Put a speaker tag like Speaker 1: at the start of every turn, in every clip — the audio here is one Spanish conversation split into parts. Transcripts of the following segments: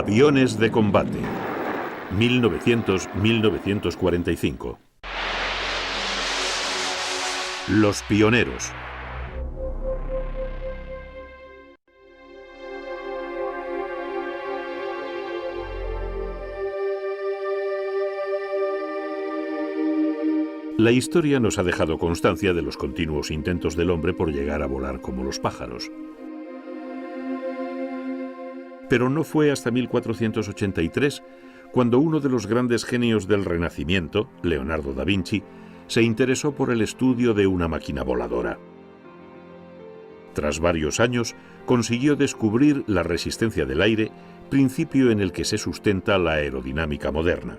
Speaker 1: Aviones de combate. 1900-1945. Los pioneros. La historia nos ha dejado constancia de los continuos intentos del hombre por llegar a volar como los pájaros. Pero no fue hasta 1483 cuando uno de los grandes genios del Renacimiento, Leonardo da Vinci, se interesó por el estudio de una máquina voladora. Tras varios años, consiguió descubrir la resistencia del aire, principio en el que se sustenta la aerodinámica moderna.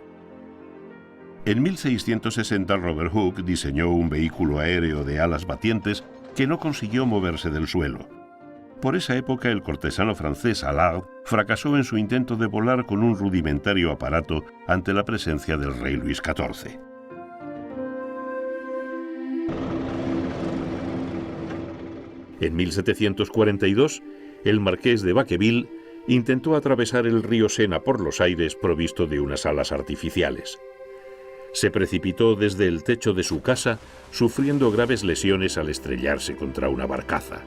Speaker 2: En 1660 Robert Hooke diseñó un vehículo aéreo de alas batientes que no consiguió moverse del suelo. Por esa época el cortesano francés Allard fracasó en su intento de volar con un rudimentario aparato ante la presencia del rey Luis XIV.
Speaker 1: En 1742, el marqués de Vacqueville intentó atravesar el río Sena por los aires provisto de unas alas artificiales. Se precipitó desde el techo de su casa, sufriendo graves lesiones al estrellarse contra una barcaza.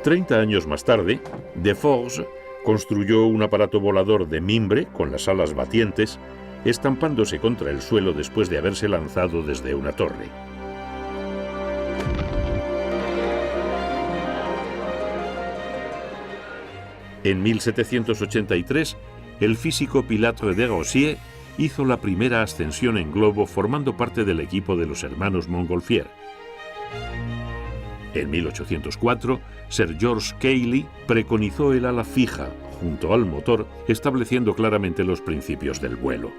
Speaker 1: Treinta años más tarde, Deforges construyó un aparato volador de mimbre con las alas batientes, estampándose contra el suelo después de haberse lanzado desde una torre. En 1783, el físico Pilatre de Rossier hizo la primera ascensión en globo formando parte del equipo de los hermanos Montgolfier. En 1804, Sir George Cayley preconizó el ala fija junto al motor, estableciendo claramente los principios del vuelo.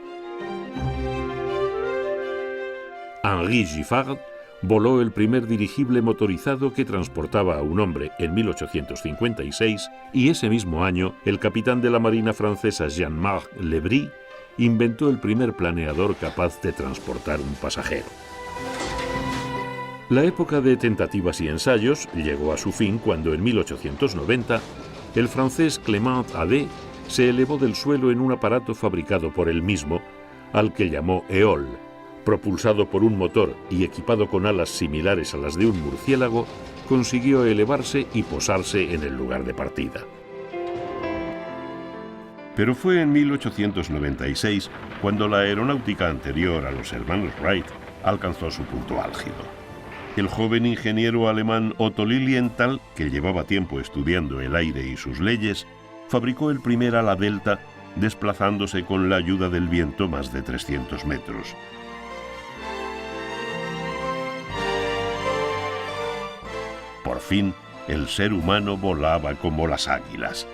Speaker 1: Henri Giffard voló el primer dirigible motorizado que transportaba a un hombre en 1856 y ese mismo año el capitán de la Marina francesa Jean-Marc Lebris inventó el primer planeador capaz de transportar un pasajero. La época de tentativas y ensayos llegó a su fin cuando en 1890 el francés Clément Adet se elevó del suelo en un aparato fabricado por él mismo, al que llamó Éole. Propulsado por un motor y equipado con alas similares a las de un murciélago, consiguió elevarse y posarse en el lugar de partida.
Speaker 2: Pero fue en 1896 cuando la aeronáutica anterior a los hermanos Wright alcanzó su punto álgido. El joven ingeniero alemán Otto Lilienthal, que llevaba tiempo estudiando el aire y sus leyes, fabricó el primer ala delta, desplazándose con la ayuda del viento más de 300 metros. Por fin, el ser humano volaba como las águilas.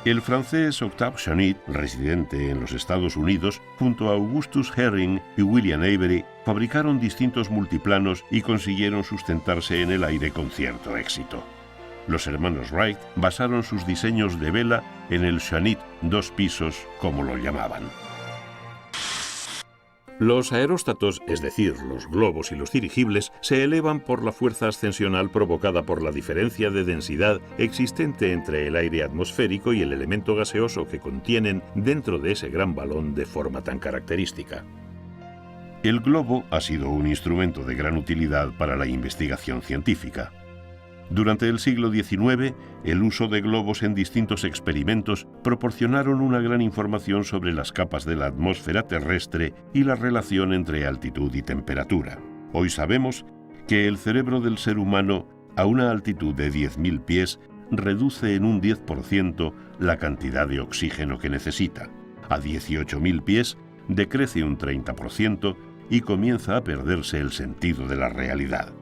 Speaker 2: El francés Octave Chanit, residente en los Estados Unidos, junto a Augustus Herring y William Avery, fabricaron distintos multiplanos y consiguieron sustentarse en el aire con cierto éxito. Los hermanos Wright basaron sus diseños de vela en el Chanit 2 pisos, como lo llamaban.
Speaker 1: Los aeróstatos, es decir, los globos y los dirigibles, se elevan por la fuerza ascensional provocada por la diferencia de densidad existente entre el aire atmosférico y el elemento gaseoso que contienen dentro de ese gran balón de forma tan característica.
Speaker 2: El globo ha sido un instrumento de gran utilidad para la investigación científica. Durante el siglo XIX, el uso de globos en distintos experimentos proporcionaron una gran información sobre las capas de la atmósfera terrestre y la relación entre altitud y temperatura. Hoy sabemos que el cerebro del ser humano, a una altitud de 10.000 pies, reduce en un 10% la cantidad de oxígeno que necesita. A 18.000 pies, decrece un 30% y comienza a perderse el sentido de la realidad.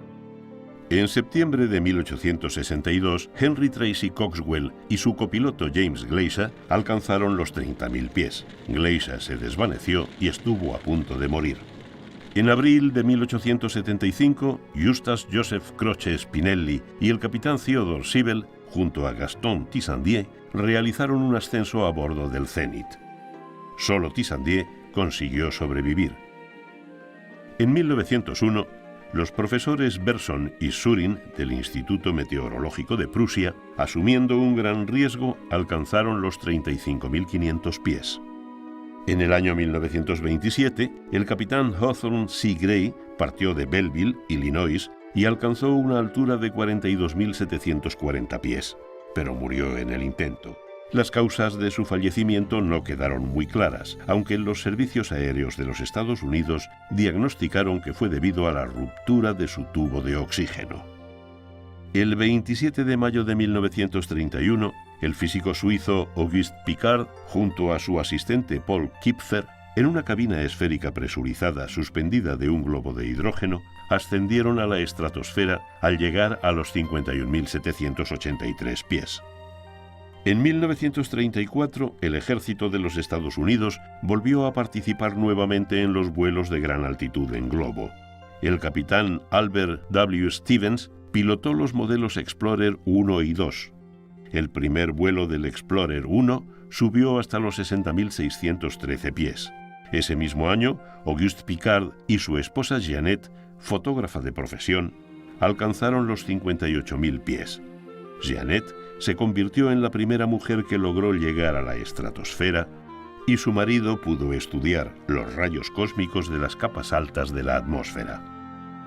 Speaker 2: En septiembre de 1862, Henry Tracy Coxwell y su copiloto James Glaisher alcanzaron los 30.000 pies. Glaisher se desvaneció y estuvo a punto de morir. En abril de 1875, Eustace Joseph Croce Spinelli y el capitán Theodore Siebel, junto a Gaston Tissandier, realizaron un ascenso a bordo del Zenith. Solo Tissandier consiguió sobrevivir. En 1901, los profesores Berson y Surin del Instituto Meteorológico de Prusia, asumiendo un gran riesgo, alcanzaron los 35.500 pies. En el año 1927, el capitán Hawthorne C. Gray partió de Belleville, Illinois, y alcanzó una altura de 42.740 pies, pero murió en el intento. Las causas de su fallecimiento no quedaron muy claras, aunque los servicios aéreos de los Estados Unidos diagnosticaron que fue debido a la ruptura de su tubo de oxígeno. El 27 de mayo de 1931, el físico suizo Auguste Piccard, junto a su asistente Paul Kipfer, en una cabina esférica presurizada suspendida de un globo de hidrógeno, ascendieron a la estratosfera al llegar a los 51.783 pies. En 1934, el ejército de los Estados Unidos volvió a participar nuevamente en los vuelos de gran altitud en globo. El capitán Albert W. Stevens pilotó los modelos Explorer 1 y 2. El primer vuelo del Explorer 1 subió hasta los 60.613 pies. Ese mismo año, Auguste Piccard y su esposa Jeannette, fotógrafa de profesión, alcanzaron los 58.000 pies. Jeannette se convirtió en la primera mujer que logró llegar a la estratosfera y su marido pudo estudiar los rayos cósmicos de las capas altas de la atmósfera.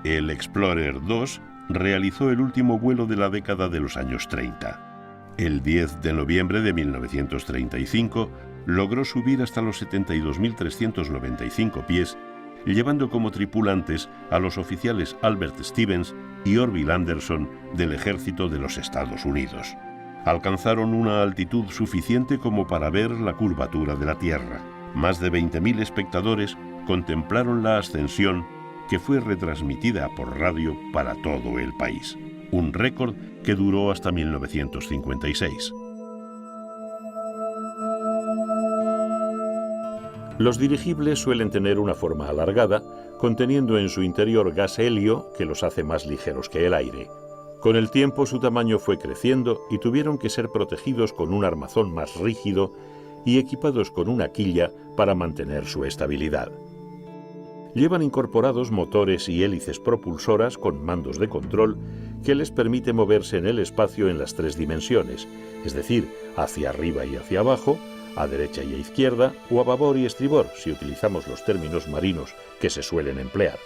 Speaker 2: El Explorer 2 realizó el último vuelo de la década de los años 30. El 10 de noviembre de 1935 logró subir hasta los 72.395 pies, llevando como tripulantes a los oficiales Albert Stevens y Orville Anderson del Ejército de los Estados Unidos. Alcanzaron una altitud suficiente como para ver la curvatura de la Tierra. Más de 20.000 espectadores contemplaron la ascensión, que fue retransmitida por radio para todo el país. Un récord que duró hasta 1956.
Speaker 1: Los dirigibles suelen tener una forma alargada, conteniendo en su interior gas helio que los hace más ligeros que el aire. Con el tiempo su tamaño fue creciendo y tuvieron que ser protegidos con un armazón más rígido y equipados con una quilla para mantener su estabilidad. Llevan incorporados motores y hélices propulsoras con mandos de control que les permite moverse en el espacio en las tres dimensiones, es decir, hacia arriba y hacia abajo, a derecha y a izquierda, o a babor y estribor, si utilizamos los términos marinos que se suelen emplear.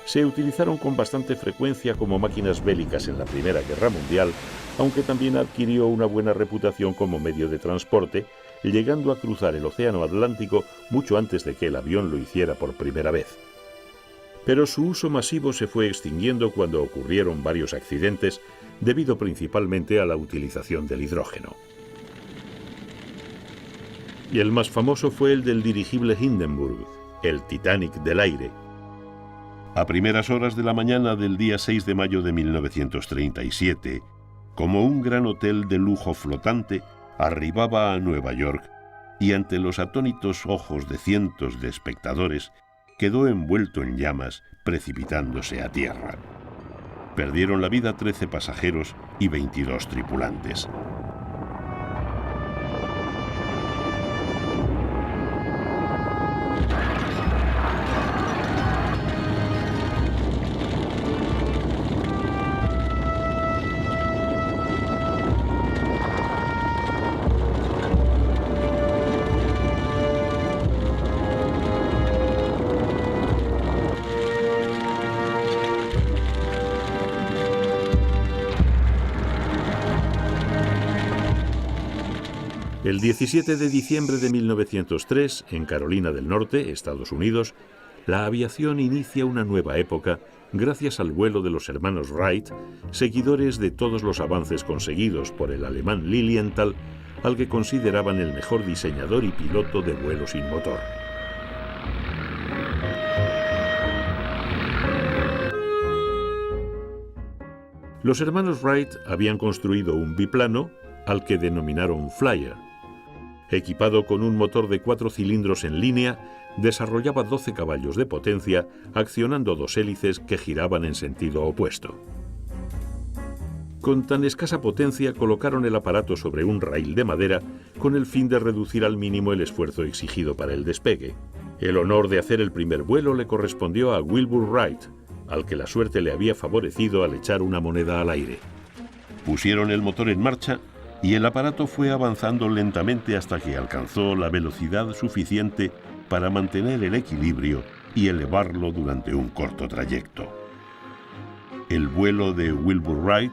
Speaker 1: Se utilizaron con bastante frecuencia como máquinas bélicas en la Primera Guerra Mundial, aunque también adquirió una buena reputación como medio de transporte, llegando a cruzar el Océano Atlántico mucho antes de que el avión lo hiciera por primera vez. Pero su uso masivo se fue extinguiendo cuando ocurrieron varios accidentes, debido principalmente a la utilización del hidrógeno. Y el más famoso fue el del dirigible Hindenburg, el Titanic del aire.
Speaker 2: A primeras horas de la mañana del día 6 de mayo de 1937, como un gran hotel de lujo flotante, arribaba a Nueva York y ante los atónitos ojos de cientos de espectadores quedó envuelto en llamas, precipitándose a tierra. Perdieron la vida 13 pasajeros y 22 tripulantes.
Speaker 1: El 17 de diciembre de 1903, en Carolina del Norte, Estados Unidos, la aviación inicia una nueva época gracias al vuelo de los hermanos Wright, seguidores de todos los avances conseguidos por el alemán Lilienthal, al que consideraban el mejor diseñador y piloto de vuelo sin motor. Los hermanos Wright habían construido un biplano al que denominaron Flyer. Equipado con un motor de 4 cilindros en línea, desarrollaba 12 caballos de potencia, accionando 2 hélices que giraban en sentido opuesto. Con tan escasa potencia colocaron el aparato sobre un rail de madera con el fin de reducir al mínimo el esfuerzo exigido para el despegue. El honor de hacer el primer vuelo le correspondió a Wilbur Wright, al que la suerte le había favorecido al echar una moneda al aire.
Speaker 2: Pusieron el motor en marcha y el aparato fue avanzando lentamente hasta que alcanzó la velocidad suficiente para mantener el equilibrio y elevarlo durante un corto trayecto. El vuelo de Wilbur Wright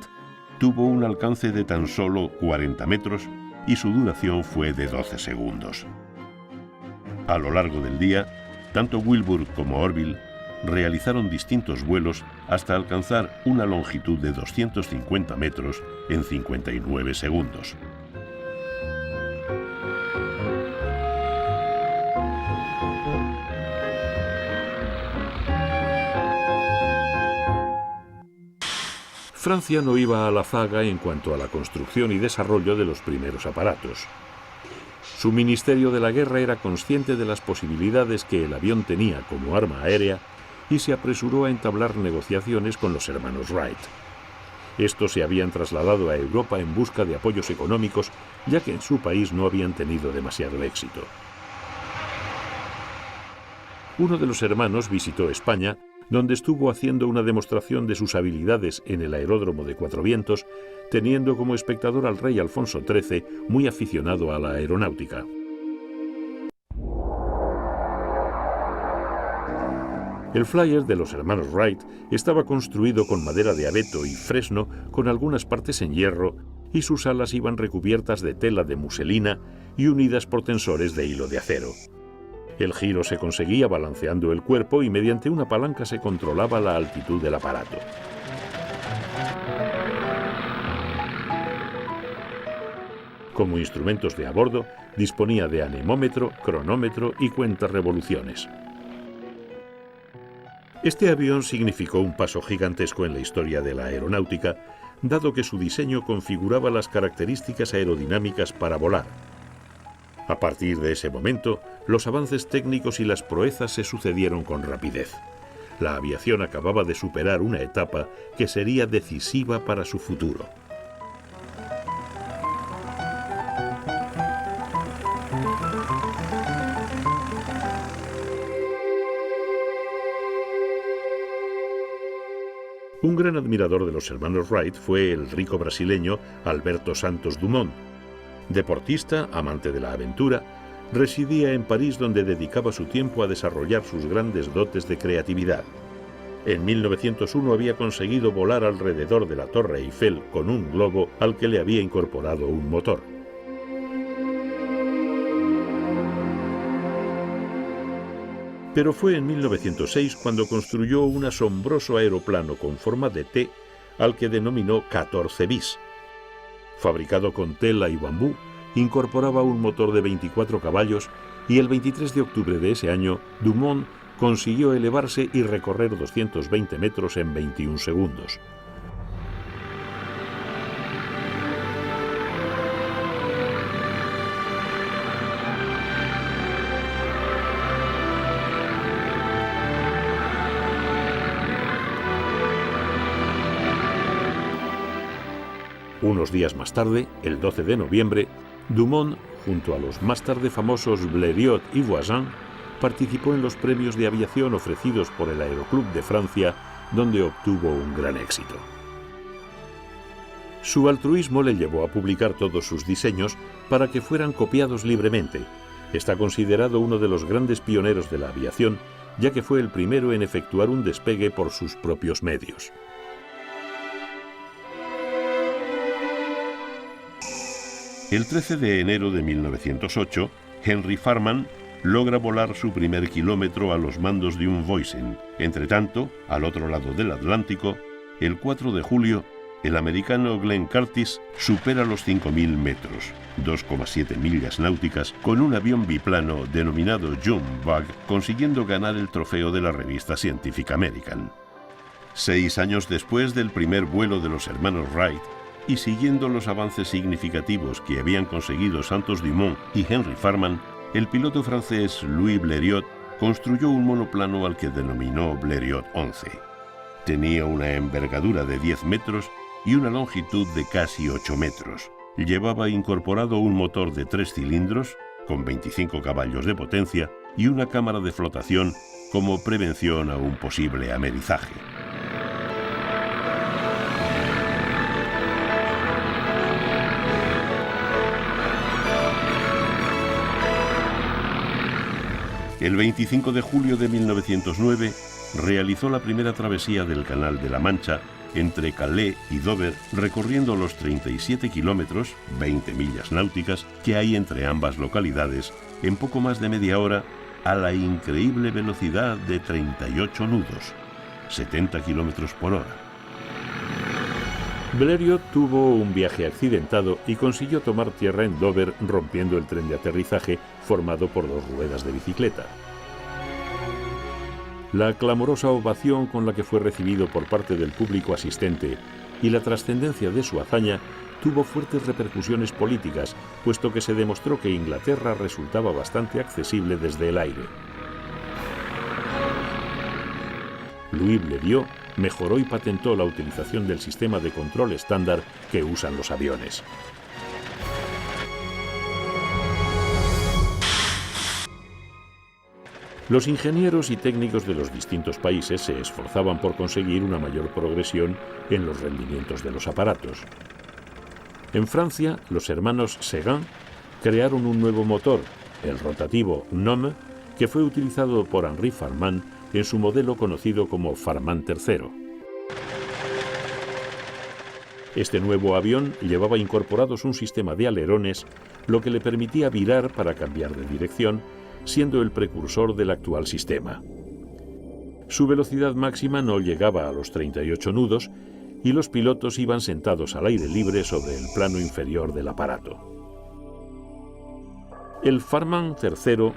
Speaker 2: tuvo un alcance de tan solo 40 metros y su duración fue de 12 segundos. A lo largo del día, tanto Wilbur como Orville realizaron distintos vuelos hasta alcanzar una longitud de 250 metros en 59 segundos.
Speaker 1: Francia no iba a la zaga en cuanto a la construcción y desarrollo de los primeros aparatos. Su Ministerio de la Guerra era consciente de las posibilidades que el avión tenía como arma aérea y se apresuró a entablar negociaciones con los hermanos Wright. Estos se habían trasladado a Europa en busca de apoyos económicos, ya que en su país no habían tenido demasiado éxito. Uno de los hermanos visitó España, donde estuvo haciendo una demostración de sus habilidades en el aeródromo de Cuatro Vientos, teniendo como espectador al rey Alfonso XIII, muy aficionado a la aeronáutica. El Flyer de los hermanos Wright estaba construido con madera de abeto y fresno, con algunas partes en hierro, y sus alas iban recubiertas de tela de muselina y unidas por tensores de hilo de acero. El giro se conseguía balanceando el cuerpo y mediante una palanca se controlaba la altitud del aparato. Como instrumentos de a bordo, disponía de anemómetro, cronómetro y cuentarevoluciones. Este avión significó un paso gigantesco en la historia de la aeronáutica, dado que su diseño configuraba las características aerodinámicas para volar. A partir de ese momento, los avances técnicos y las proezas se sucedieron con rapidez. La aviación acababa de superar una etapa que sería decisiva para su futuro. Un gran admirador de los hermanos Wright fue el rico brasileño Alberto Santos Dumont. Deportista, amante de la aventura, residía en París, donde dedicaba su tiempo a desarrollar sus grandes dotes de creatividad. En 1901 había conseguido volar alrededor de la Torre Eiffel con un globo al que le había incorporado un motor. Pero fue en 1906 cuando construyó un asombroso aeroplano con forma de T, al que denominó 14 bis. Fabricado con tela y bambú, incorporaba un motor de 24 caballos y el 23 de octubre de ese año, Dumont consiguió elevarse y recorrer 220 metros en 21 segundos. Unos días más tarde, el 12 de noviembre, Dumont, junto a los más tarde famosos Blériot y Voisin, participó en los premios de aviación ofrecidos por el Aeroclub de Francia, donde obtuvo un gran éxito. Su altruismo le llevó a publicar todos sus diseños para que fueran copiados libremente. Está considerado uno de los grandes pioneros de la aviación, ya que fue el primero en efectuar un despegue por sus propios medios.
Speaker 2: El 13 de enero de 1908, Henry Farman logra volar su primer kilómetro a los mandos de un Voisin. Entretanto, al otro lado del Atlántico, el 4 de julio, el americano Glenn Curtiss supera los 5.000 metros, 2,7 millas náuticas, con un avión biplano denominado June Bug, consiguiendo ganar el trofeo de la revista Scientific American. 6 años después del primer vuelo de los hermanos Wright, y siguiendo los avances significativos que habían conseguido Santos Dumont y Henry Farman, el piloto francés Louis Blériot construyó un monoplano al que denominó Blériot 11. Tenía una envergadura de 10 metros y una longitud de casi 8 metros. Llevaba incorporado un motor de 3 cilindros, con 25 caballos de potencia, y una cámara de flotación como prevención a un posible amerizaje. El 25 de julio de 1909 realizó la primera travesía del Canal de la Mancha entre Calais y Dover, recorriendo los 37 kilómetros, 20 millas náuticas, que hay entre ambas localidades en poco más de media hora a la increíble velocidad de 38 nudos, 70 kilómetros por hora.
Speaker 1: Blériot tuvo un viaje accidentado y consiguió tomar tierra en Dover, rompiendo el tren de aterrizaje formado por dos ruedas de bicicleta. La clamorosa ovación con la que fue recibido por parte del público asistente y la trascendencia de su hazaña tuvo fuertes repercusiones políticas, puesto que se demostró que Inglaterra resultaba bastante accesible desde el aire. Louis Blériot mejoró y patentó la utilización del sistema de control estándar que usan los aviones. Los ingenieros y técnicos de los distintos países se esforzaban por conseguir una mayor progresión en los rendimientos de los aparatos. En Francia, los hermanos Séguin crearon un nuevo motor, el rotativo Gnome, que fue utilizado por Henri Farman en su modelo conocido como Farman III. Este nuevo avión llevaba incorporados un sistema de alerones, lo que le permitía virar para cambiar de dirección, siendo el precursor del actual sistema. Su velocidad máxima no llegaba a los 38 nudos y los pilotos iban sentados al aire libre sobre el plano inferior del aparato. El Farman III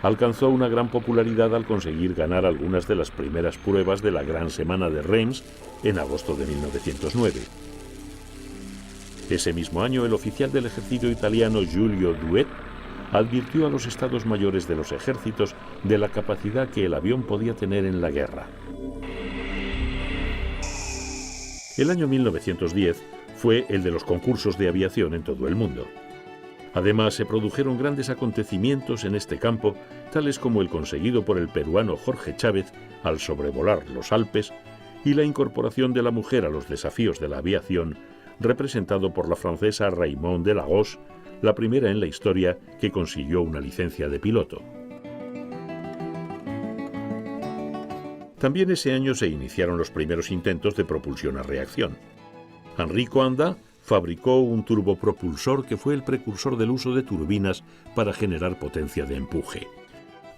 Speaker 1: alcanzó una gran popularidad al conseguir ganar algunas de las primeras pruebas de la Gran Semana de Reims en agosto de 1909. Ese mismo año, el oficial del ejército italiano Giulio Douhet advirtió a los estados mayores de los ejércitos de la capacidad que el avión podía tener en la guerra. El año 1910 fue el de los concursos de aviación en todo el mundo. Además, se produjeron grandes acontecimientos en este campo, tales como el conseguido por el peruano Jorge Chávez al sobrevolar los Alpes y la incorporación de la mujer a los desafíos de la aviación, representado por la francesa Raymonde de Lagos, la primera en la historia que consiguió una licencia de piloto. También ese año se iniciaron los primeros intentos de propulsión a reacción. Henri Coanda fabricó un turbopropulsor que fue el precursor del uso de turbinas para generar potencia de empuje.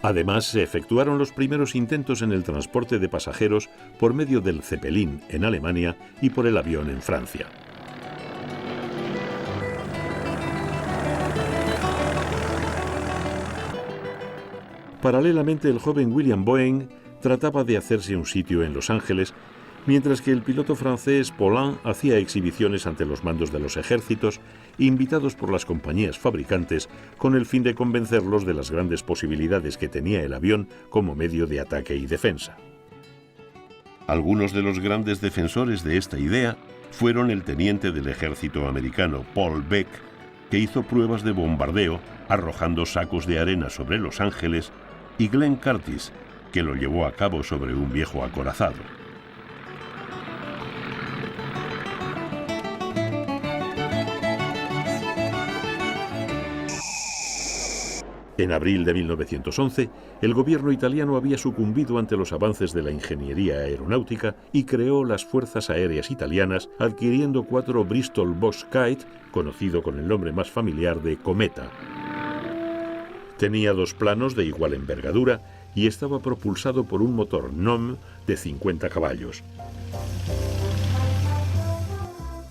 Speaker 1: Además, se efectuaron los primeros intentos en el transporte de pasajeros por medio del Zeppelin en Alemania y por el avión en Francia. Paralelamente, el joven William Boeing trataba de hacerse un sitio en Los Ángeles, mientras que el piloto francés Paulin hacía exhibiciones ante los mandos de los ejércitos, invitados por las compañías fabricantes con el fin de convencerlos de las grandes posibilidades que tenía el avión como medio de ataque y defensa.
Speaker 2: Algunos de los grandes defensores de esta idea fueron el teniente del ejército americano Paul Beck, que hizo pruebas de bombardeo arrojando sacos de arena sobre Los Ángeles, y Glenn Curtis, que lo llevó a cabo sobre un viejo acorazado.
Speaker 1: En abril de 1911, el gobierno italiano había sucumbido ante los avances de la ingeniería aeronáutica y creó las Fuerzas Aéreas Italianas, adquiriendo 4 Bristol Box Kite, conocido con el nombre más familiar de Cometa. Tenía 2 planos de igual envergadura y estaba propulsado por un motor Gnome de 50 caballos.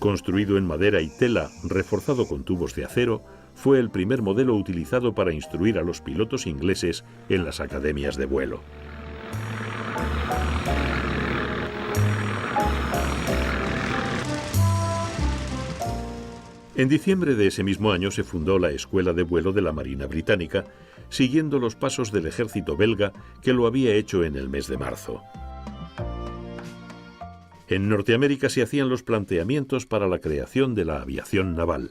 Speaker 1: Construido en madera y tela, reforzado con tubos de acero, fue el primer modelo utilizado para instruir a los pilotos ingleses en las academias de vuelo. En diciembre de ese mismo año se fundó la Escuela de Vuelo de la Marina Británica, siguiendo los pasos del ejército belga, que lo había hecho en el mes de marzo. En Norteamérica se hacían los planteamientos para la creación de la aviación naval.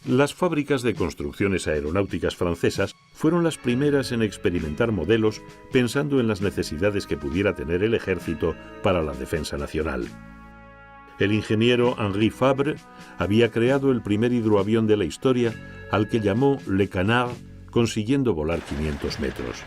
Speaker 1: Las fábricas de construcciones aeronáuticas francesas fueron las primeras en experimentar modelos pensando en las necesidades que pudiera tener el ejército para la defensa nacional. El ingeniero Henri Fabre había creado el primer hidroavión de la historia, al que llamó Le Canard, consiguiendo volar 500 metros.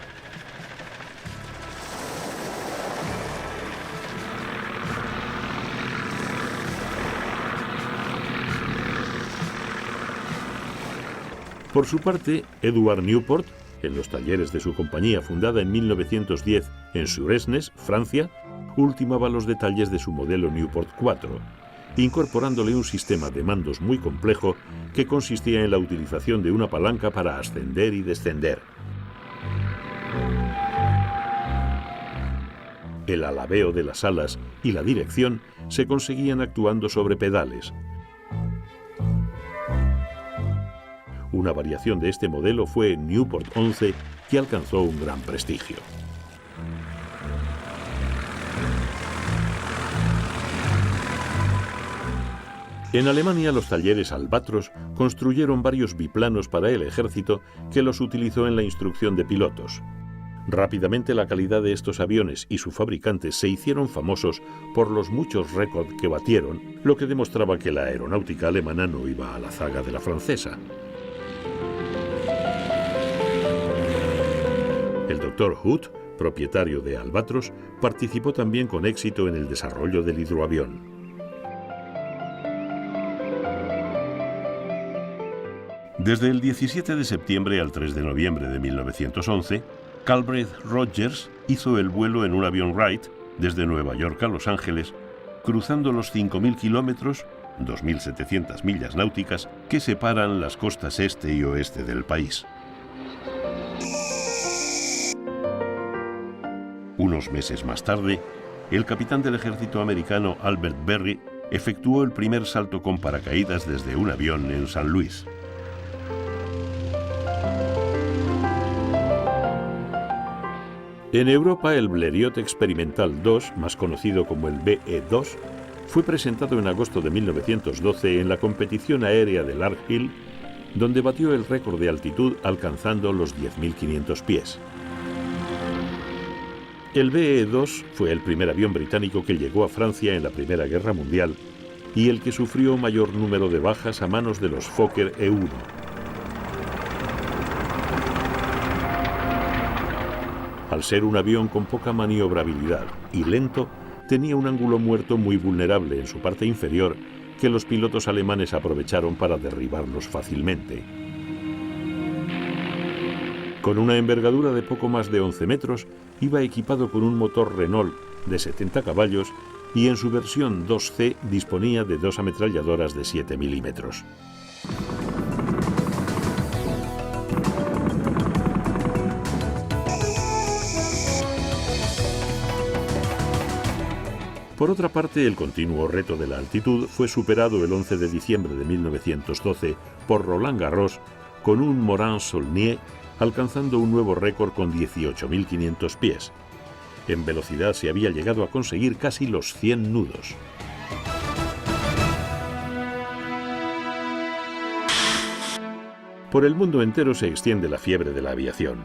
Speaker 1: Por su parte, Edward Nieuport, en los talleres de su compañía fundada en 1910 en Suresnes, Francia, ultimaba los detalles de su modelo Nieuport 4, incorporándole un sistema de mandos muy complejo que consistía en la utilización de una palanca para ascender y descender. El alabeo de las alas y la dirección se conseguían actuando sobre pedales. Una variación de este modelo fue Nieuport 11, que alcanzó un gran prestigio. En Alemania, los talleres Albatros construyeron varios biplanos para el ejército que los utilizó en la instrucción de pilotos. Rápidamente la calidad de estos aviones y su fabricante se hicieron famosos por los muchos récords que batieron, lo que demostraba que la aeronáutica alemana no iba a la zaga de la francesa. El Dr. Hood, propietario de Albatros, participó también con éxito en el desarrollo del hidroavión.
Speaker 2: Desde el 17 de septiembre al 3 de noviembre de 1911, Calbraith Rogers hizo el vuelo en un avión Wright desde Nueva York a Los Ángeles, cruzando los 5.000 kilómetros, 2.700 millas náuticas, que separan las costas este y oeste del país. Unos meses más tarde, el capitán del ejército americano Albert Berry efectuó el primer salto con paracaídas desde un avión en San Luis.
Speaker 1: En Europa, el Blériot Experimental II, más conocido como el BE-2, fue presentado en agosto de 1912 en la competición aérea de Lark Hill, donde batió el récord de altitud alcanzando los 10.500 pies. El BE-2 fue el primer avión británico que llegó a Francia en la Primera Guerra Mundial y el que sufrió mayor número de bajas a manos de los Fokker E-1. Al ser un avión con poca maniobrabilidad y lento, tenía un ángulo muerto muy vulnerable en su parte inferior que los pilotos alemanes aprovecharon para derribarlos fácilmente. Con una envergadura de poco más de 11 metros, iba equipado con un motor Renault de 70 caballos y en su versión 2C disponía de 2 ametralladoras de 7 milímetros. Por otra parte, el continuo reto de la altitud fue superado el 11 de diciembre de 1912 por Roland Garros con un Morane-Saulnier, alcanzando un nuevo récord con 18.500 pies. En velocidad se había llegado a conseguir casi los 100 nudos. Por el mundo entero se extiende la fiebre de la aviación.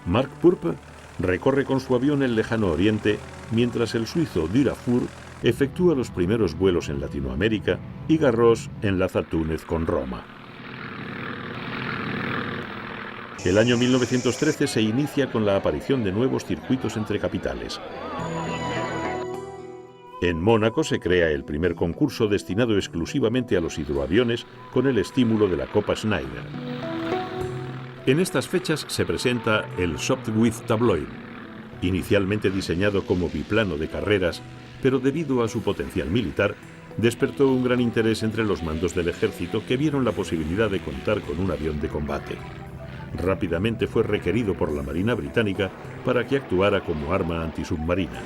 Speaker 1: Mark Purpe recorre con su avión el lejano oriente, mientras el suizo Durafour efectúa los primeros vuelos en Latinoamérica y Garros enlaza Túnez con Roma. El año 1913 se inicia con la aparición de nuevos circuitos entre capitales. En Mónaco se crea el primer concurso destinado exclusivamente a los hidroaviones con el estímulo de la Copa Schneider. En estas fechas se presenta el Sopwith Tabloid, inicialmente diseñado como biplano de carreras, pero debido a su potencial militar, despertó un gran interés entre los mandos del ejército que vieron la posibilidad de contar con un avión de combate. Rápidamente fue requerido por la Marina británica para que actuara como arma antisubmarina.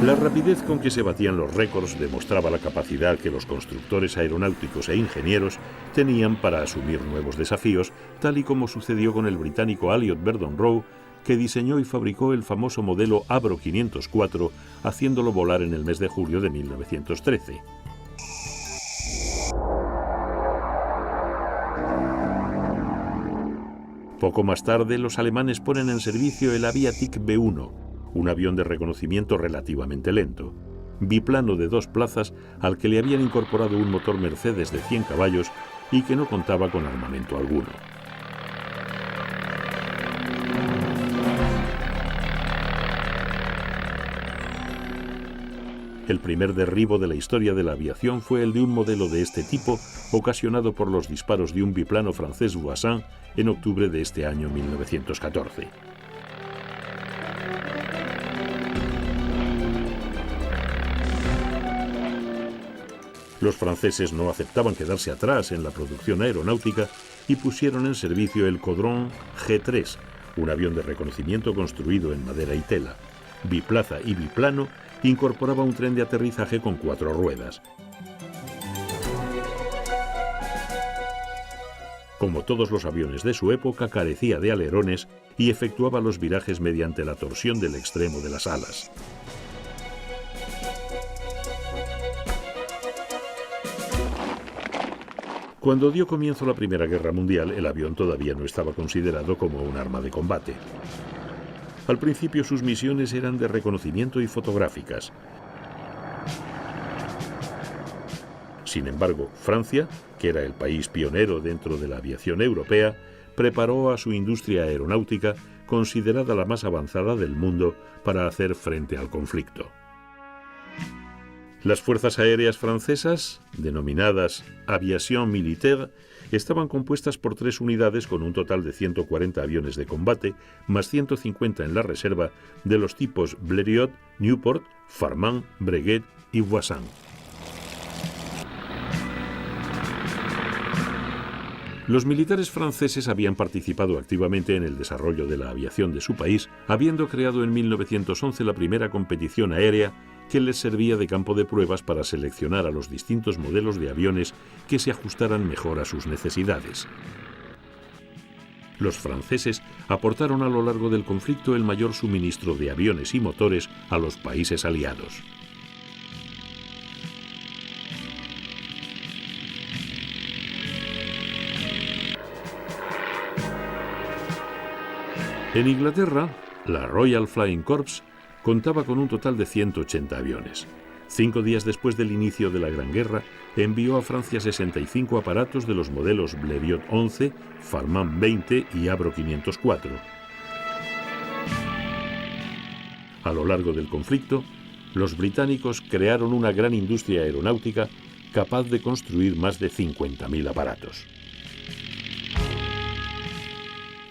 Speaker 1: La rapidez con que se batían los récords demostraba la capacidad que los constructores aeronáuticos e ingenieros tenían para asumir nuevos desafíos, tal y como sucedió con el británico Elliott Verdon Roe, que diseñó y fabricó el famoso modelo Avro 504, haciéndolo volar en el mes de julio de 1913. Poco más tarde, los alemanes ponen en servicio el Aviatik B1, un avión de reconocimiento relativamente lento, biplano de 2 plazas al que le habían incorporado un motor Mercedes de 100 caballos y que no contaba con armamento alguno. El primer derribo de la historia de la aviación fue el de un modelo de este tipo, ocasionado por los disparos de un biplano francés Voisin en octubre de este año 1914. Los franceses no aceptaban quedarse atrás en la producción aeronáutica y pusieron en servicio el Caudron G3, un avión de reconocimiento construido en madera y tela. Biplaza y biplano, incorporaba un tren de aterrizaje con 4 ruedas. Como todos los aviones de su época, carecía de alerones y efectuaba los virajes mediante la torsión del extremo de las alas. Cuando dio comienzo la Primera Guerra Mundial, el avión todavía no estaba considerado como un arma de combate. Al principio sus misiones eran de reconocimiento y fotográficas. Sin embargo, Francia, que era el país pionero dentro de la aviación europea, preparó a su industria aeronáutica, considerada la más avanzada del mundo, para hacer frente al conflicto. Las fuerzas aéreas francesas, denominadas Aviation Militaire, estaban compuestas por 3 unidades con un total de 140 aviones de combate, más 150 en la reserva, de los tipos Blériot, Nieuport, Farman, Breguet y Voisin. Los militares franceses habían participado activamente en el desarrollo de la aviación de su país, habiendo creado en 1911 la primera competición aérea que les servía de campo de pruebas para seleccionar a los distintos modelos de aviones que se ajustaran mejor a sus necesidades. Los franceses aportaron a lo largo del conflicto el mayor suministro de aviones y motores a los países aliados. En Inglaterra, la Royal Flying Corps contaba con un total de 180 aviones. 5 días después del inicio de la Gran Guerra, envió a Francia 65 aparatos de los modelos Blériot 11, Farman 20 y Avro 504. A lo largo del conflicto, los británicos crearon una gran industria aeronáutica capaz de construir más de 50.000 aparatos.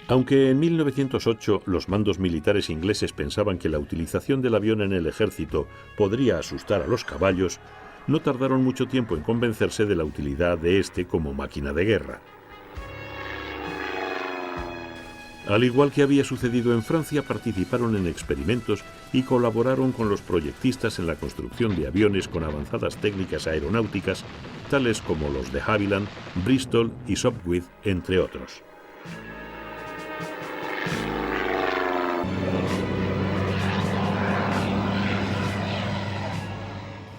Speaker 1: Aunque en 1908 los mandos militares ingleses pensaban que la utilización del avión en el ejército podría asustar a los caballos, no tardaron mucho tiempo en convencerse de la utilidad de este como máquina de guerra. Al igual que había sucedido en Francia, participaron en experimentos y colaboraron con los proyectistas en la construcción de aviones con avanzadas técnicas aeronáuticas, tales como los de Havilland, Bristol y Sopwith, entre otros.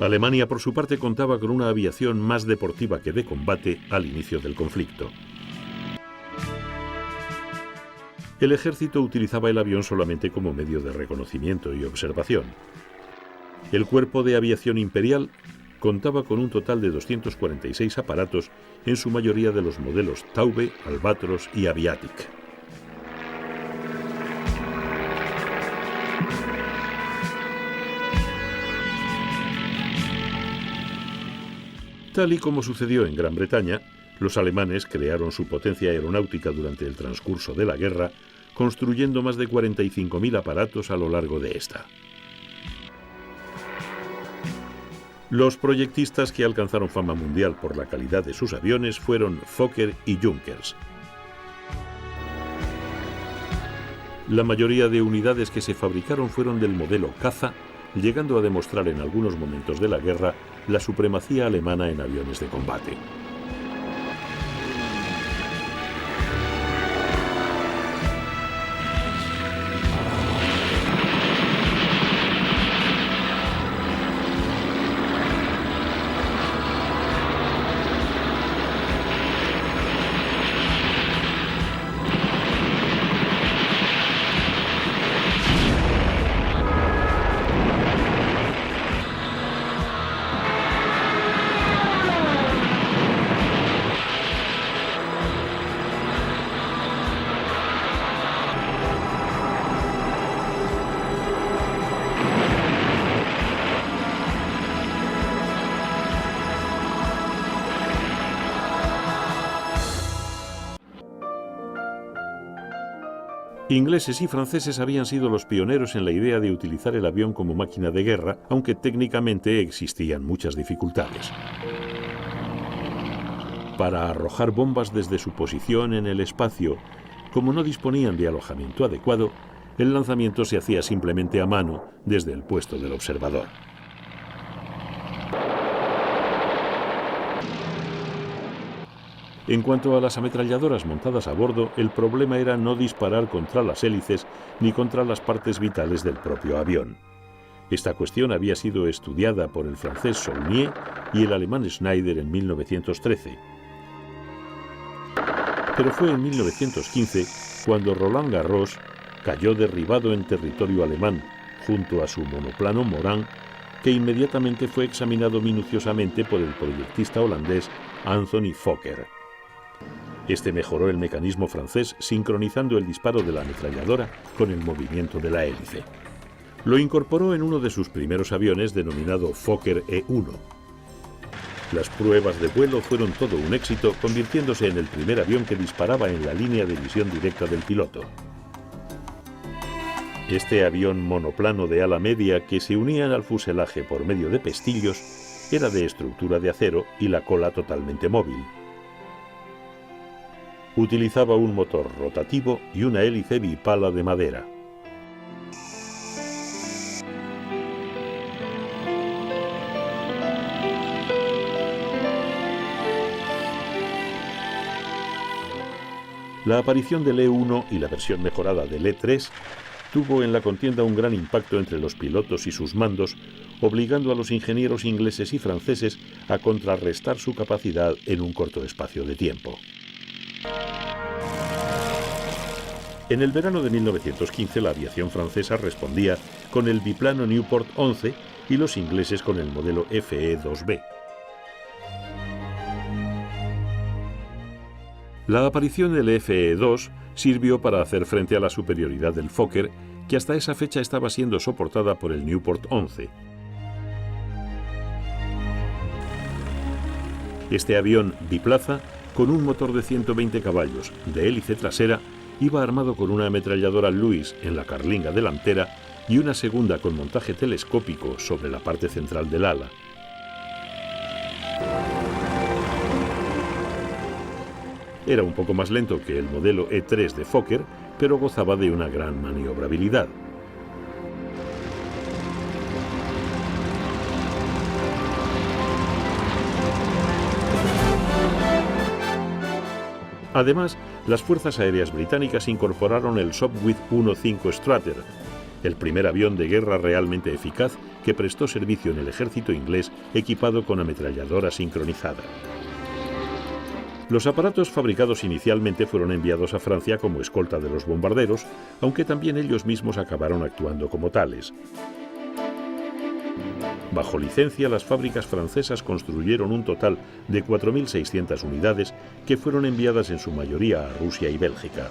Speaker 1: Alemania, por su parte, contaba con una aviación más deportiva que de combate al inicio del conflicto. El ejército utilizaba el avión solamente como medio de reconocimiento y observación. El Cuerpo de Aviación Imperial contaba con un total de 246 aparatos, en su mayoría de los modelos Taube, Albatros y Aviatik. Tal y como sucedió en Gran Bretaña, los alemanes crearon su potencia aeronáutica durante el transcurso de la guerra, construyendo más de 45.000 aparatos a lo largo de esta. Los proyectistas que alcanzaron fama mundial por la calidad de sus aviones fueron Fokker y Junkers. La mayoría de unidades que se fabricaron fueron del modelo caza, llegando a demostrar en algunos momentos de la guerra la supremacía alemana en aviones de combate. Ingleses y franceses habían sido los pioneros en la idea de utilizar el avión como máquina de guerra, aunque técnicamente existían muchas dificultades. Para arrojar bombas desde su posición en el espacio, como no disponían de alojamiento adecuado, el lanzamiento se hacía simplemente a mano desde el puesto del observador. En cuanto a las ametralladoras montadas a bordo, el problema era no disparar contra las hélices ni contra las partes vitales del propio avión. Esta cuestión había sido estudiada por el francés Saulnier y el alemán Schneider en 1913. Pero fue en 1915 cuando Roland Garros cayó derribado en territorio alemán junto a su monoplano Morane, que inmediatamente fue examinado minuciosamente por el proyectista holandés Anthony Fokker. Este mejoró el mecanismo francés sincronizando el disparo de la ametralladora con el movimiento de la hélice. Lo incorporó en uno de sus primeros aviones denominado Fokker E-1. Las pruebas de vuelo fueron todo un éxito, convirtiéndose en el primer avión que disparaba en la línea de visión directa del piloto. Este avión monoplano de ala media que se unía al fuselaje por medio de pestillos era de estructura de acero y la cola totalmente móvil. Utilizaba un motor rotativo y una hélice bipala de madera. La aparición del E-1 y la versión mejorada del E-3 tuvo en la contienda un gran impacto entre los pilotos y sus mandos, obligando a los ingenieros ingleses y franceses a contrarrestar su capacidad en un corto espacio de tiempo. En el verano de 1915 la aviación francesa respondía con el biplano Nieuport 11 y los ingleses con el modelo FE-2B. La aparición del FE-2 sirvió para hacer frente a la superioridad del Fokker, que hasta esa fecha estaba siendo soportada por el Nieuport 11. Este avión biplaza, con un motor de 120 caballos de hélice trasera, iba armado con una ametralladora Lewis en la carlinga delantera y una segunda con montaje telescópico sobre la parte central del ala. Era un poco más lento que el modelo E-3 de Fokker, pero gozaba de una gran maniobrabilidad. Además, las Fuerzas Aéreas Británicas incorporaron el Sopwith 1-5 Strutter, el primer avión de guerra realmente eficaz que prestó servicio en el ejército inglés equipado con ametralladora sincronizada. Los aparatos fabricados inicialmente fueron enviados a Francia como escolta de los bombarderos, aunque también ellos mismos acabaron actuando como tales. Bajo licencia, las fábricas francesas construyeron un total de 4.600 unidades que fueron enviadas en su mayoría a Rusia y Bélgica.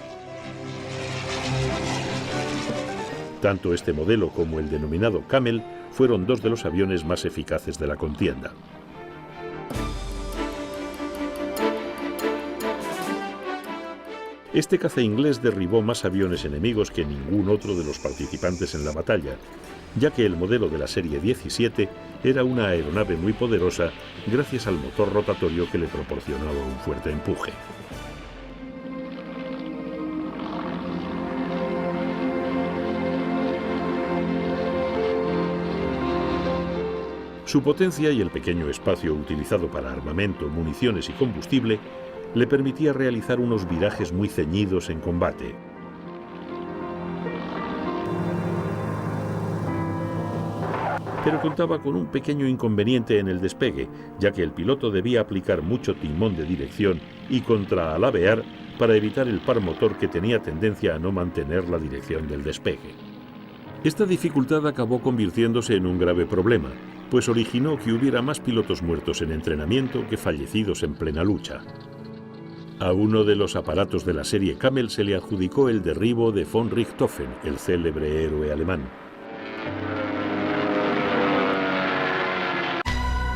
Speaker 1: Tanto este modelo como el denominado Camel fueron dos de los aviones más eficaces de la contienda. Este caza inglés derribó más aviones enemigos que ningún otro de los participantes en la batalla, ya que el modelo de la serie 17 era una aeronave muy poderosa gracias al motor rotatorio que le proporcionaba un fuerte empuje. Su potencia y el pequeño espacio utilizado para armamento, municiones y combustible le permitía realizar unos virajes muy ceñidos en combate. Pero contaba con un pequeño inconveniente en el despegue, ya que el piloto debía aplicar mucho timón de dirección y contraalabear para evitar el par motor que tenía tendencia a no mantener la dirección del despegue. Esta dificultad acabó convirtiéndose en un grave problema, pues originó que hubiera más pilotos muertos en entrenamiento que fallecidos en plena lucha. A uno de los aparatos de la serie Camel se le adjudicó el derribo de von Richthofen, el célebre héroe alemán.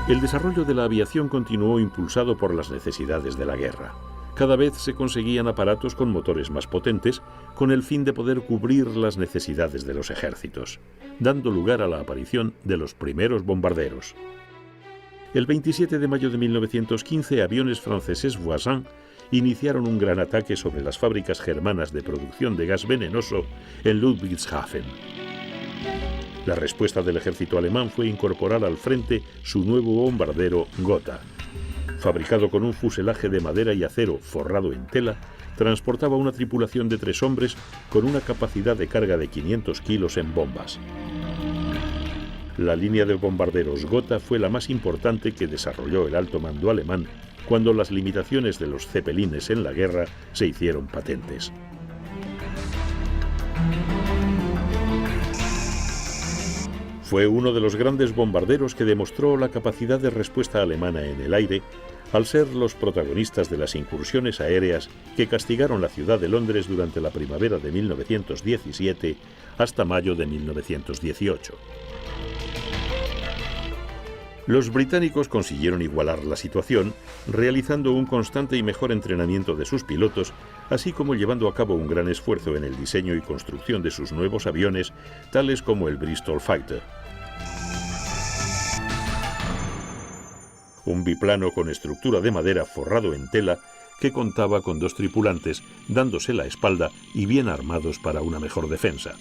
Speaker 1: El desarrollo de la aviación continuó impulsado por las necesidades de la guerra. Cada vez se conseguían aparatos con motores más potentes, con el fin de poder cubrir las necesidades de los ejércitos, dando lugar a la aparición de los primeros bombarderos. El 27 de mayo de 1915, aviones franceses Voisin iniciaron un gran ataque sobre las fábricas germanas de producción de gas venenoso en Ludwigshafen. La respuesta del ejército alemán fue incorporar al frente su nuevo bombardero Gotha. Fabricado con un fuselaje de madera y acero forrado en tela, transportaba una tripulación de 3 hombres con una capacidad de carga de 500 kilos en bombas. La línea de bombarderos Gotha fue la más importante que desarrolló el alto mando alemán cuando las limitaciones de los cepelines en la guerra se hicieron patentes. Fue uno de los grandes bombarderos que demostró la capacidad de respuesta alemana en el aire, al ser los protagonistas de las incursiones aéreas que castigaron la ciudad de Londres durante la primavera de 1917 hasta mayo de 1918. Los británicos consiguieron igualar la situación, realizando un constante y mejor entrenamiento de sus pilotos, así como llevando a cabo un gran esfuerzo en el diseño y construcción de sus nuevos aviones, tales como el Bristol Fighter. Un biplano con estructura de madera forrado en tela que contaba con 2 tripulantes, dándose la espalda y bien armados para una mejor defensa.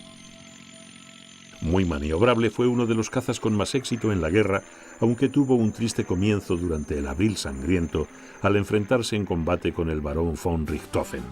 Speaker 1: Muy maniobrable, fue uno de los cazas con más éxito en la guerra, aunque tuvo un triste comienzo durante el Abril Sangriento al enfrentarse en combate con el barón von Richthofen.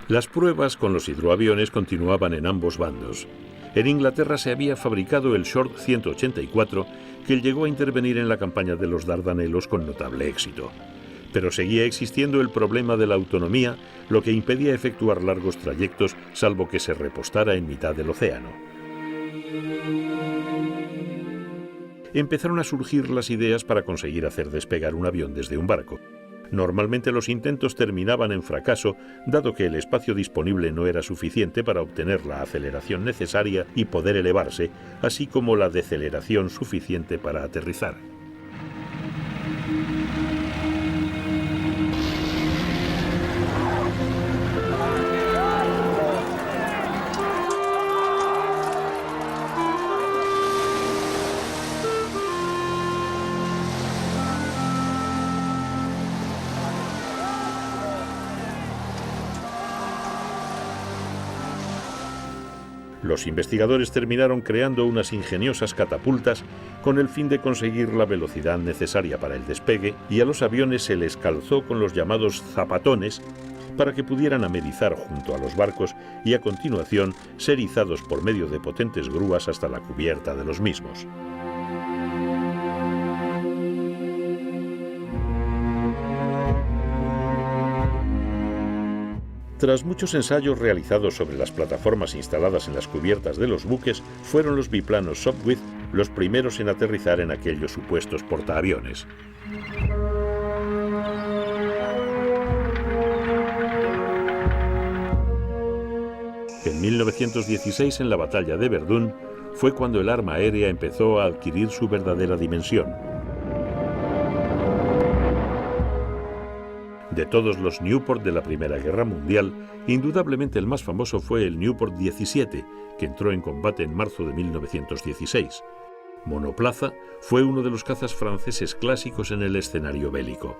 Speaker 1: Las pruebas con los hidroaviones continuaban en ambos bandos. En Inglaterra se había fabricado el Short 184, que llegó a intervenir en la campaña de los Dardanelos con notable éxito. Pero seguía existiendo el problema de la autonomía, lo que impedía efectuar largos trayectos, salvo que se repostara en mitad del océano. Empezaron a surgir las ideas para conseguir hacer despegar un avión desde un barco. Normalmente los intentos terminaban en fracaso, dado que el espacio disponible no era suficiente para obtener la aceleración necesaria y poder elevarse, así como la deceleración suficiente para aterrizar. Los investigadores terminaron creando unas ingeniosas catapultas con el fin de conseguir la velocidad necesaria para el despegue, y a los aviones se les calzó con los llamados zapatones para que pudieran amerizar junto a los barcos y a continuación ser izados por medio de potentes grúas hasta la cubierta de los mismos. Tras muchos ensayos realizados sobre las plataformas instaladas en las cubiertas de los buques, fueron los biplanos Sopwith los primeros en aterrizar en aquellos supuestos portaaviones. En 1916, en la batalla de Verdún, fue cuando el arma aérea empezó a adquirir su verdadera dimensión. De todos los Nieuport de la Primera Guerra Mundial, indudablemente el más famoso fue el Nieuport 17, que entró en combate en marzo de 1916. Monoplaza, fue uno de los cazas franceses clásicos en el escenario bélico.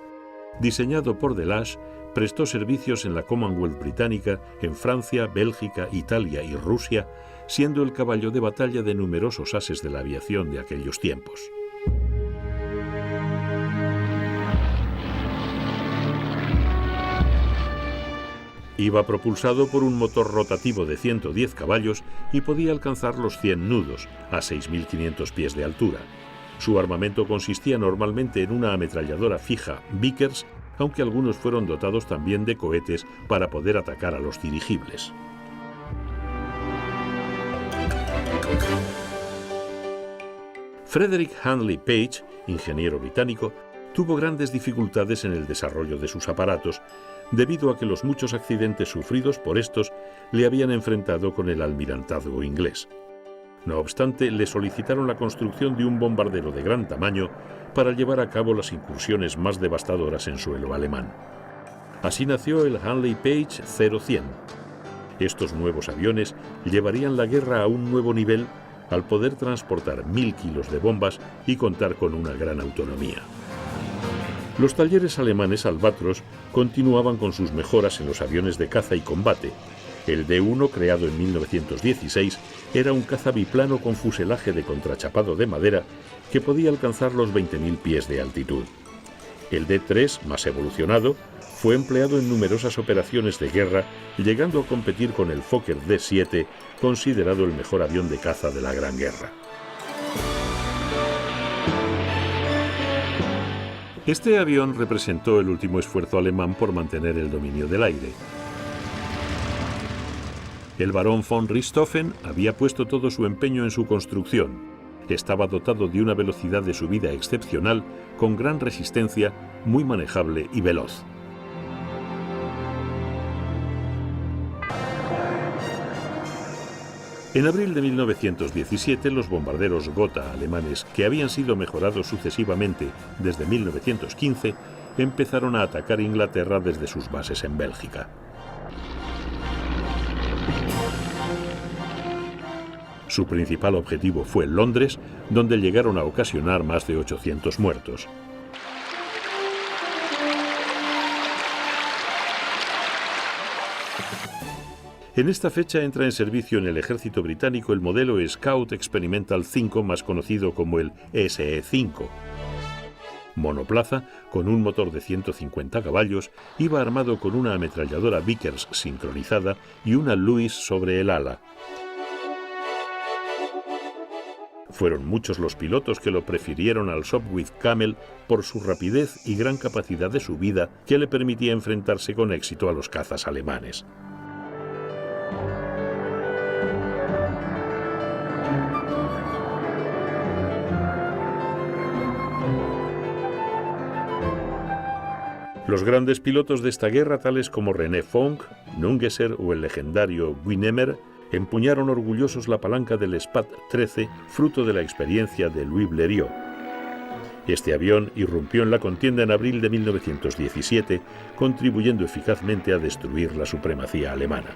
Speaker 1: Diseñado por Delage, prestó servicios en la Commonwealth británica, en Francia, Bélgica, Italia y Rusia, siendo el caballo de batalla de numerosos ases de la aviación de aquellos tiempos. Iba propulsado por un motor rotativo de 110 caballos y podía alcanzar los 100 nudos, a 6.500 pies de altura. Su armamento consistía normalmente en una ametralladora fija Vickers, aunque algunos fueron dotados también de cohetes para poder atacar a los dirigibles. Frederick Handley Page, ingeniero británico, tuvo grandes dificultades en el desarrollo de sus aparatos, debido a que los muchos accidentes sufridos por estos le habían enfrentado con el almirantazgo inglés. No obstante, le solicitaron la construcción de un bombardero de gran tamaño para llevar a cabo las incursiones más devastadoras en suelo alemán. Así nació el Handley Page 0100. Estos nuevos aviones llevarían la guerra a un nuevo nivel al poder transportar 1000 kilos de bombas y contar con una gran autonomía. Los talleres alemanes Albatros continuaban con sus mejoras en los aviones de caza y combate. El D-1, creado en 1916, era un caza biplano con fuselaje de contrachapado de madera que podía alcanzar los 20.000 pies de altitud. El D-3, más evolucionado, fue empleado en numerosas operaciones de guerra, llegando a competir con el Fokker D-7, considerado el mejor avión de caza de la Gran Guerra. Este avión representó el último esfuerzo alemán por mantener el dominio del aire. El barón von Richthofen había puesto todo su empeño en su construcción. Estaba dotado de una velocidad de subida excepcional, con gran resistencia, muy manejable y veloz. En abril de 1917, los bombarderos Gotha alemanes, que habían sido mejorados sucesivamente desde 1915, empezaron a atacar Inglaterra desde sus bases en Bélgica. Su principal objetivo fue Londres, donde llegaron a ocasionar más de 800 muertos. En esta fecha entra en servicio en el ejército británico el modelo Scout Experimental 5, más conocido como el SE-5. Monoplaza, con un motor de 150 caballos, iba armado con una ametralladora Vickers sincronizada y una Lewis sobre el ala. Fueron muchos los pilotos que lo prefirieron al Sopwith Camel por su rapidez y gran capacidad de subida que le permitía enfrentarse con éxito a los cazas alemanes. Los grandes pilotos de esta guerra, tales como René Fonck, Nungesser o el legendario Wienemer, empuñaron orgullosos la palanca del Spad 13, fruto de la experiencia de Louis Blériot. Este avión irrumpió en la contienda en abril de 1917, contribuyendo eficazmente a destruir la supremacía alemana.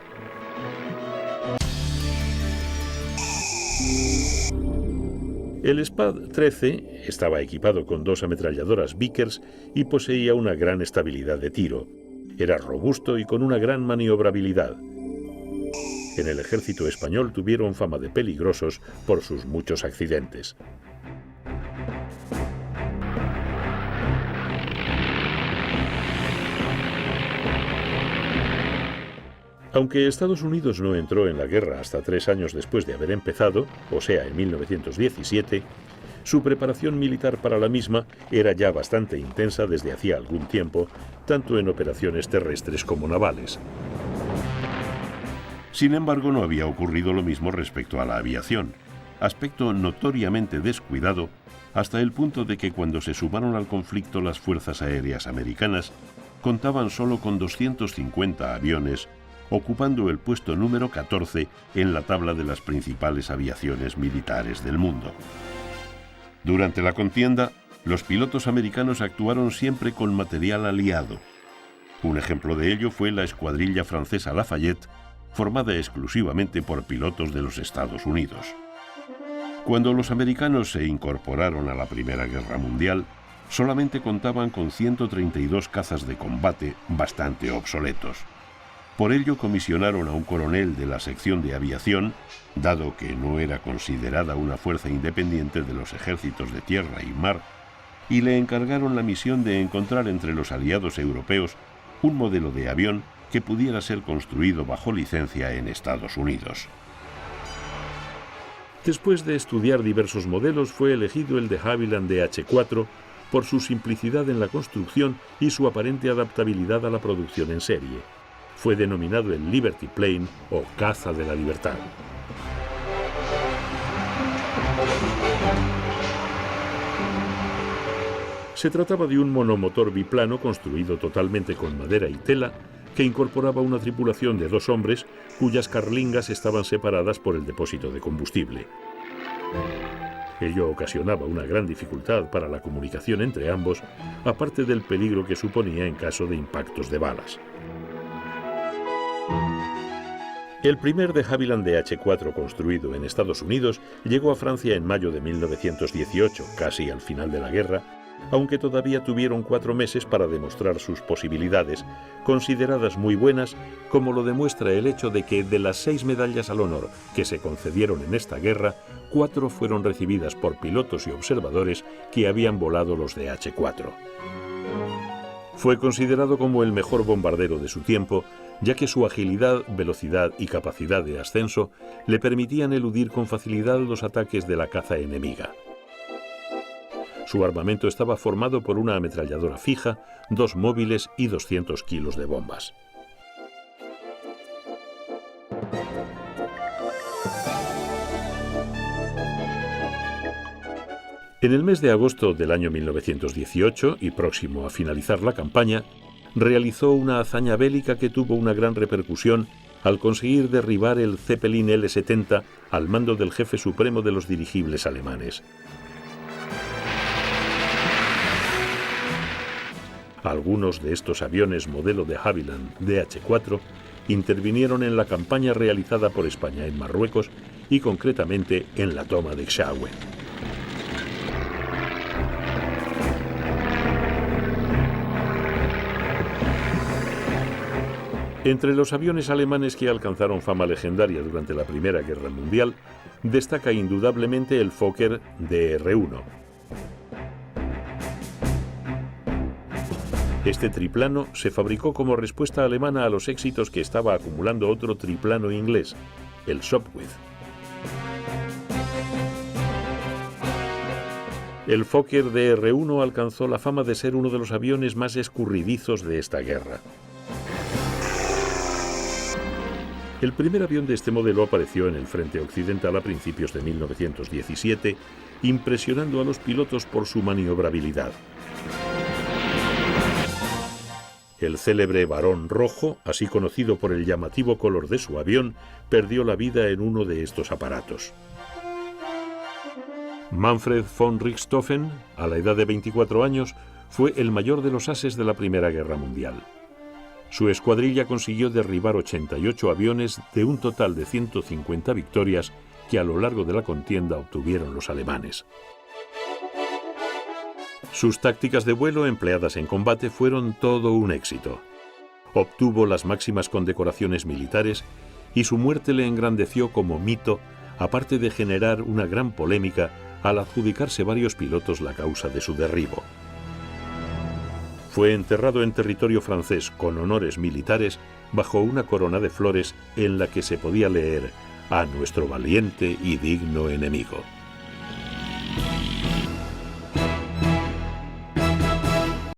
Speaker 1: El Spad 13 estaba equipado con 2 ametralladoras Vickers y poseía una gran estabilidad de tiro. Era robusto y con una gran maniobrabilidad. En el ejército español tuvieron fama de peligrosos por sus muchos accidentes. Aunque Estados Unidos no entró en la guerra hasta 3 años después de haber empezado, o sea, en 1917, su preparación militar para la misma era ya bastante intensa desde hacía algún tiempo, tanto en operaciones terrestres como navales.
Speaker 2: Sin embargo, no había ocurrido lo mismo respecto a la aviación, aspecto notoriamente descuidado hasta el punto de que cuando se sumaron al conflicto las fuerzas aéreas americanas, contaban solo con 250 aviones, ocupando el puesto número 14 en la tabla de las principales aviaciones militares del mundo. Durante la contienda, los pilotos americanos actuaron siempre con material aliado. Un ejemplo de ello fue la escuadrilla francesa Lafayette, formada exclusivamente por pilotos de los Estados Unidos. Cuando los americanos se incorporaron a la Primera Guerra Mundial, solamente contaban con 132 cazas de combate bastante obsoletos. Por ello comisionaron a un coronel de la sección de aviación, dado que no era considerada una fuerza independiente de los ejércitos de tierra y mar, y le encargaron la misión de encontrar entre los aliados europeos un modelo de avión que pudiera ser construido bajo licencia en Estados Unidos.
Speaker 1: Después de estudiar diversos modelos, fue elegido el de Havilland DH-4 por su simplicidad en la construcción y su aparente adaptabilidad a la producción en serie. Fue denominado el Liberty Plane o caza de la libertad. Se trataba de un monomotor biplano construido totalmente con madera y tela, que incorporaba una tripulación de 2 hombres cuyas carlingas estaban separadas por el depósito de combustible. Ello ocasionaba una gran dificultad para la comunicación entre ambos, aparte del peligro que suponía en caso de impactos de balas. El primer de Havilland DH-4 construido en Estados Unidos llegó a Francia en mayo de 1918, casi al final de la guerra, aunque todavía tuvieron 4 meses para demostrar sus posibilidades, consideradas muy buenas, como lo demuestra el hecho de que de las 6 medallas al honor que se concedieron en esta guerra, 4 fueron recibidas por pilotos y observadores que habían volado los DH-4. Fue considerado como el mejor bombardero de su tiempo, ya que su agilidad, velocidad y capacidad de ascenso le permitían eludir con facilidad los ataques de la caza enemiga. Su armamento estaba formado por una ametralladora fija, 2 móviles y 200 kilos de bombas. En el mes de agosto del año 1918, y próximo a finalizar la campaña, realizó una hazaña bélica que tuvo una gran repercusión al conseguir derribar el Zeppelin L-70 al mando del jefe supremo de los dirigibles alemanes. Algunos de estos aviones modelo de Havilland DH-4 intervinieron en la campaña realizada por España en Marruecos y concretamente en la toma de Ixagüe. Entre los aviones alemanes que alcanzaron fama legendaria durante la Primera Guerra Mundial, destaca indudablemente el Fokker DR-1. Este triplano se fabricó como respuesta alemana a los éxitos que estaba acumulando otro triplano inglés, el Sopwith. El Fokker DR-1 alcanzó la fama de ser uno de los aviones más escurridizos de esta guerra. El primer avión de este modelo apareció en el frente occidental a principios de 1917, impresionando a los pilotos por su maniobrabilidad. El célebre Barón Rojo, así conocido por el llamativo color de su avión, perdió la vida en uno de estos aparatos. Manfred von Richthofen, a la edad de 24 años, fue el mayor de los ases de la Primera Guerra Mundial. Su escuadrilla consiguió derribar 88 aviones de un total de 150 victorias que a lo largo de la contienda obtuvieron los alemanes. Sus tácticas de vuelo empleadas en combate fueron todo un éxito. Obtuvo las máximas condecoraciones militares y su muerte le engrandeció como mito, aparte de generar una gran polémica al adjudicarse varios pilotos la causa de su derribo. Fue enterrado en territorio francés con honores militares bajo una corona de flores en la que se podía leer: «A nuestro valiente y digno enemigo».